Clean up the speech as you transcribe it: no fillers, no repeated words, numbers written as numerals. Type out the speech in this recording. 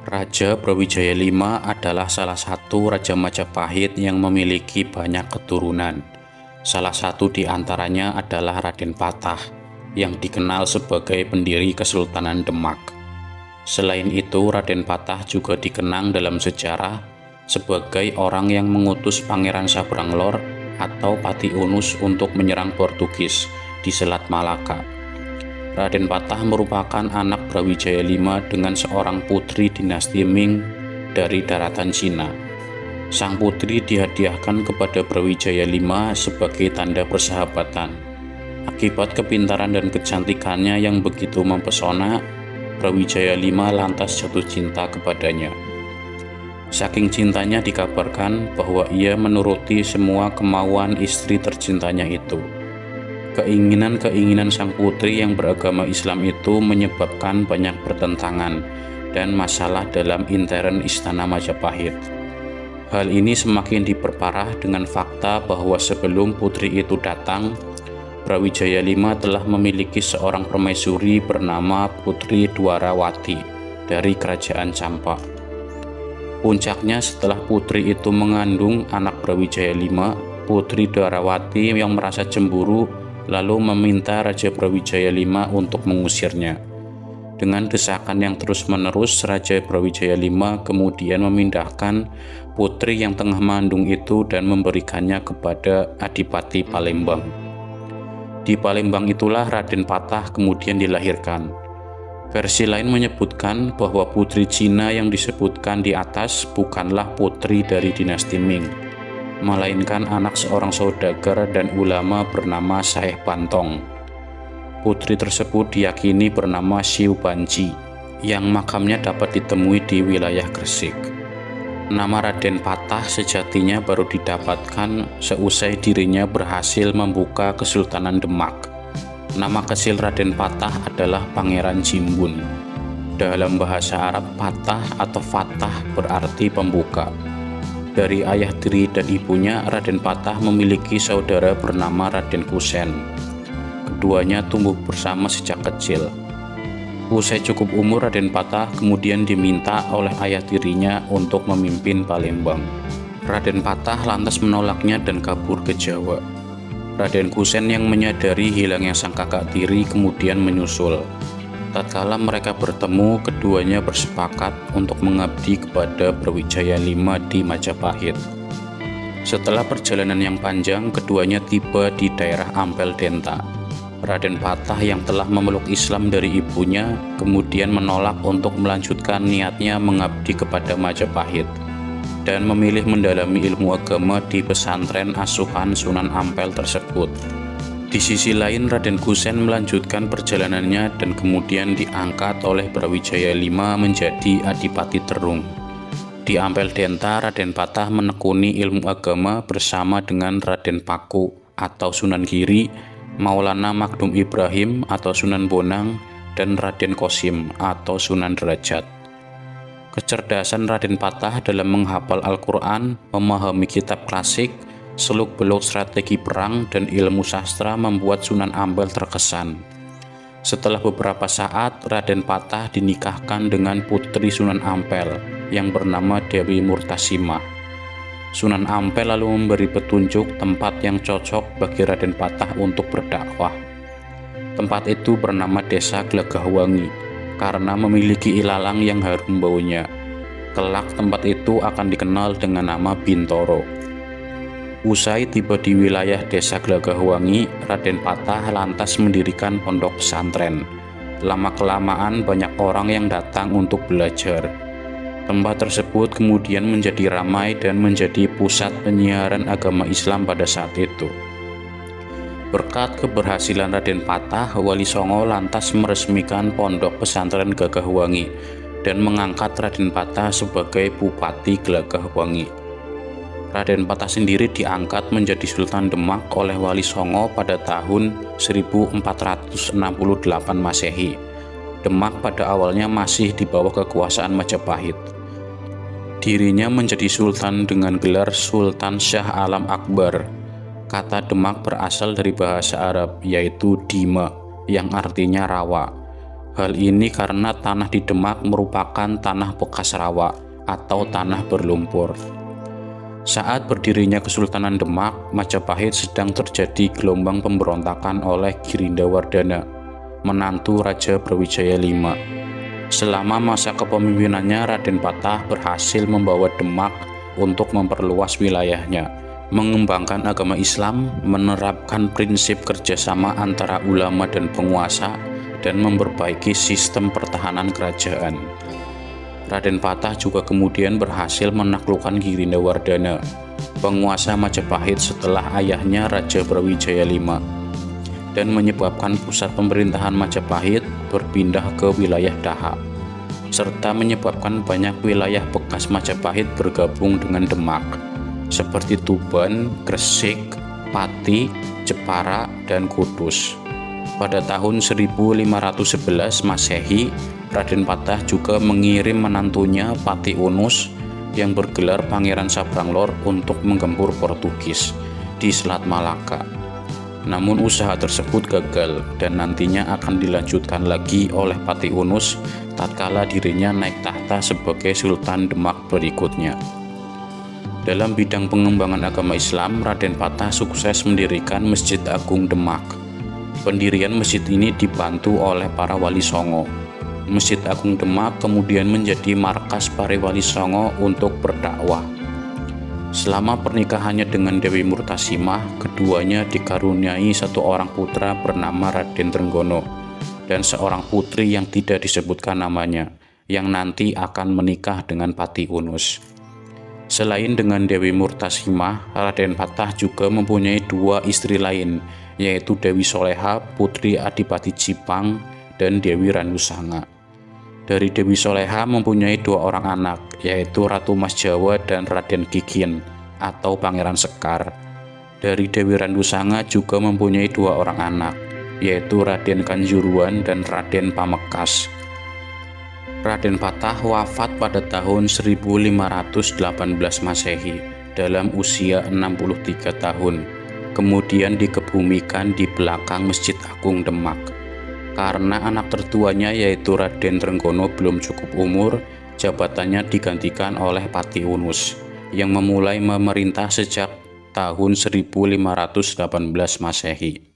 Raja Brawijaya V adalah salah satu Raja Majapahit yang memiliki banyak keturunan. Salah satu di antaranya adalah Raden Patah, yang dikenal sebagai pendiri Kesultanan Demak. Selain itu, Raden Patah juga dikenang dalam sejarah sebagai orang yang mengutus Pangeran Sabranglor atau Pati Unus untuk menyerang Portugis di Selat Malaka. Raden Patah merupakan anak Brawijaya V dengan seorang putri dinasti Ming dari daratan Cina. Sang putri dihadiahkan kepada Brawijaya V sebagai tanda persahabatan. Akibat kepintaran dan kecantikannya yang begitu mempesona, Brawijaya V lantas jatuh cinta kepadanya. Saking cintanya dikabarkan bahwa ia menuruti semua kemauan istri tercintanya itu. Keinginan-keinginan sang putri yang beragama Islam itu menyebabkan banyak pertentangan dan masalah dalam intern Istana Majapahit. Hal ini semakin diperparah dengan fakta bahwa sebelum putri itu datang, Brawijaya V telah memiliki seorang permaisuri bernama Putri Dwarawati dari Kerajaan Campak. Puncaknya setelah putri itu mengandung anak Brawijaya V, Putri Dwarawati yang merasa cemburu lalu meminta Raja Brawijaya V untuk mengusirnya. Dengan desakan yang terus-menerus, Raja Brawijaya V kemudian memindahkan putri yang tengah mengandung itu dan memberikannya kepada Adipati Palembang. Di Palembang itulah Raden Patah kemudian dilahirkan. Versi lain menyebutkan bahwa putri Cina yang disebutkan di atas bukanlah putri dari dinasti Ming, melainkan anak seorang saudagar dan ulama bernama Syekh Bantong. Putri tersebut diyakini bernama Siu Banci, yang makamnya dapat ditemui di wilayah Gresik. Nama Raden Patah sejatinya baru didapatkan seusai dirinya berhasil membuka Kesultanan Demak. Nama kecil Raden Patah adalah Pangeran Jimbun. Dalam bahasa Arab, Patah atau Fatah berarti pembuka. Dari ayah tiri dan ibunya, Raden Patah memiliki saudara bernama Raden Kusen. Keduanya tumbuh bersama sejak kecil. Usai cukup umur, Raden Patah kemudian diminta oleh ayah tirinya untuk memimpin Palembang. Raden Patah lantas menolaknya dan kabur ke Jawa. Raden Kusen yang menyadari hilangnya sang kakak tiri kemudian menyusul. Tatkala mereka bertemu, keduanya bersepakat untuk mengabdi kepada Brawijaya V di Majapahit. Setelah perjalanan yang panjang, keduanya tiba di daerah Ampel Denta. Raden Patah yang telah memeluk Islam dari ibunya kemudian menolak untuk melanjutkan niatnya mengabdi kepada Majapahit dan memilih mendalami ilmu agama di pesantren asuhan Sunan Ampel tersebut. Di sisi lain, Raden Kusen melanjutkan perjalanannya dan kemudian diangkat oleh Brawijaya V menjadi Adipati Terung. Di Ampel Denta, Raden Patah menekuni ilmu agama bersama dengan Raden Paku atau Sunan Giri, Maulana Magdum Ibrahim atau Sunan Bonang, dan Raden Qasim atau Sunan Derajat. Kecerdasan Raden Patah dalam menghafal Al-Quran, memahami kitab klasik, seluk-beluk strategi perang, dan ilmu sastra membuat Sunan Ampel terkesan. Setelah beberapa saat, Raden Patah dinikahkan dengan putri Sunan Ampel yang bernama Dewi Murtasimah. Sunan Ampel lalu memberi petunjuk tempat yang cocok bagi Raden Patah untuk berdakwah. Tempat itu bernama Desa Glagahwangi karena memiliki ilalang yang harum baunya. Kelak tempat itu akan dikenal dengan nama Bintoro. Usai tiba di wilayah Desa Glagahwangi, Raden Patah lantas mendirikan pondok pesantren. Lama-kelamaan banyak orang yang datang untuk belajar. Tempat tersebut kemudian menjadi ramai dan menjadi pusat penyiaran agama Islam pada saat itu. Berkat keberhasilan Raden Patah, Wali Songo lantas meresmikan pondok pesantren Glagahwangi dan mengangkat Raden Patah sebagai Bupati Glagahwangi. Raden Patah sendiri diangkat menjadi Sultan Demak oleh Wali Songo pada tahun 1468 Masehi. Demak pada awalnya masih di bawah kekuasaan Majapahit. Dirinya menjadi sultan dengan gelar Sultan Shah Alam Akbar. Kata Demak berasal dari bahasa Arab, yaitu Dima, yang artinya rawa. Hal ini karena tanah di Demak merupakan tanah bekas rawa atau tanah berlumpur. Saat berdirinya Kesultanan Demak, Majapahit sedang terjadi gelombang pemberontakan oleh Girindawardana, menantu Raja Brawijaya V. Selama masa kepemimpinannya, Raden Patah berhasil membawa Demak untuk memperluas wilayahnya, mengembangkan agama Islam, menerapkan prinsip kerjasama antara ulama dan penguasa, dan memperbaiki sistem pertahanan kerajaan. Raden Patah juga kemudian berhasil menaklukkan Girindawardana, penguasa Majapahit setelah ayahnya Raja Brawijaya V, dan menyebabkan pusat pemerintahan Majapahit berpindah ke wilayah Daha, serta menyebabkan banyak wilayah bekas Majapahit bergabung dengan Demak, seperti Tuban, Gresik, Pati, Jepara, dan Kudus. Pada tahun 1511 Masehi, Raden Patah juga mengirim menantunya Pati Unus yang bergelar Pangeran Sabranglor untuk menggempur Portugis di Selat Malaka. Namun usaha tersebut gagal dan nantinya akan dilanjutkan lagi oleh Pati Unus tatkala dirinya naik tahta sebagai Sultan Demak berikutnya. Dalam bidang pengembangan agama Islam, Raden Patah sukses mendirikan Masjid Agung Demak. Pendirian masjid ini dibantu oleh para wali songo. Masjid Agung Demak kemudian menjadi markas para wali songo untuk berdakwah. Selama pernikahannya dengan Dewi Murtasimah, keduanya dikaruniai satu orang putra bernama Raden Trenggono dan seorang putri yang tidak disebutkan namanya, yang nanti akan menikah dengan Pati Unus. Selain dengan Dewi Murtasimah, Raden Patah juga mempunyai dua istri lain, yaitu Dewi Soleha, putri Adipati Jipang, dan Dewi Randusanga. Dari Dewi Soleha mempunyai dua orang anak, yaitu Ratu Mas Jawa dan Raden Kikin atau Pangeran Sekar. Dari Dewi Randusanga juga mempunyai dua orang anak, yaitu Raden Kanjuruan dan Raden Pamekas. Raden Patah wafat pada tahun 1518 Masehi dalam usia 63 tahun, kemudian dikebumikan di belakang Masjid Agung Demak. Karena anak tertuanya yaitu Raden Trenggono belum cukup umur, jabatannya digantikan oleh Pati Unus yang memulai memerintah sejak tahun 1518 Masehi.